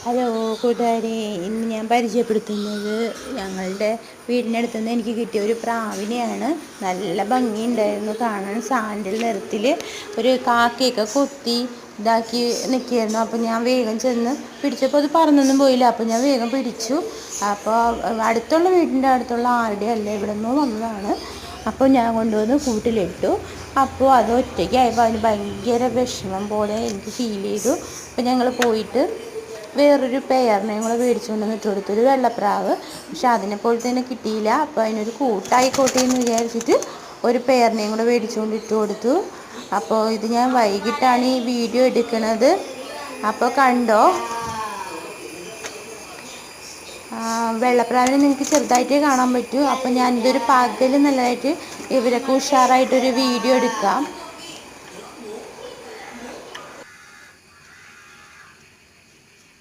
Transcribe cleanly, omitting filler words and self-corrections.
Hello കൂട്ടുകാരെ, ഇന്ന് ഞാൻ പരിചയപ്പെടുത്തുന്നത് ഞങ്ങളുടെ വീടിനടുത്ത് നിന്ന് എനിക്ക് കിട്ടിയ ഒരു പ്രാവിനെയാണ്. നല്ല ഭംഗിയുണ്ടായിരുന്നു കാണാൻ. സാൻഡൽ നിറത്തിൽ ഒരു കാക്കയൊക്കെ കൊത്തി ഇതാക്കി നിൽക്കുകയായിരുന്നു. അപ്പോൾ ഞാൻ വേഗം ചെന്ന് പിടിച്ചപ്പോൾ അത് പറന്നൊന്നും പോയില്ല. അപ്പോൾ ഞാൻ വേഗം പിടിച്ചു. അപ്പോൾ അടുത്തുള്ള വീടിൻ്റെ അടുത്തുള്ള ആരുടെ അല്ല, ഇവിടെ നിന്ന് വന്നതാണ്. അപ്പോൾ ഞാൻ കൊണ്ടുവന്ന് കൂട്ടിലിട്ടു. അപ്പോൾ അത് ഒറ്റയ്ക്കായപ്പോൾ അതിന് ഭയങ്കര വിഷമം പോലെ എനിക്ക് ഫീൽ ചെയ്തു. അപ്പോൾ ഞങ്ങൾ പോയിട്ട് വേറൊരു പെയറിനെയും കൂടെ മേടിച്ചുകൊണ്ട് ഇട്ട് കൊടുത്തു, ഒരു വെള്ളപ്രാവ്. പക്ഷെ അതിനെപ്പോലെ തന്നെ കിട്ടിയില്ല. അപ്പോൾ അതിനൊരു കൂട്ടായിക്കോട്ടെ എന്ന് വിചാരിച്ചിട്ട് ഒരു പെയറിനെയും കൂടെ മേടിച്ചുകൊണ്ട് ഇട്ട് കൊടുത്തു. അപ്പോൾ ഇത് ഞാൻ വൈകിട്ടാണ് ഈ വീഡിയോ എടുക്കുന്നത്. അപ്പോൾ കണ്ടോ, വെള്ളപ്രാവിനെ നിങ്ങൾക്ക് ചെറുതായിട്ടേ കാണാൻ പറ്റൂ. അപ്പോൾ ഞാനിതൊരു പകൽ നല്ലതായിട്ട് ഇവരൊക്കെ ഉഷാറായിട്ടൊരു വീഡിയോ എടുക്കാം.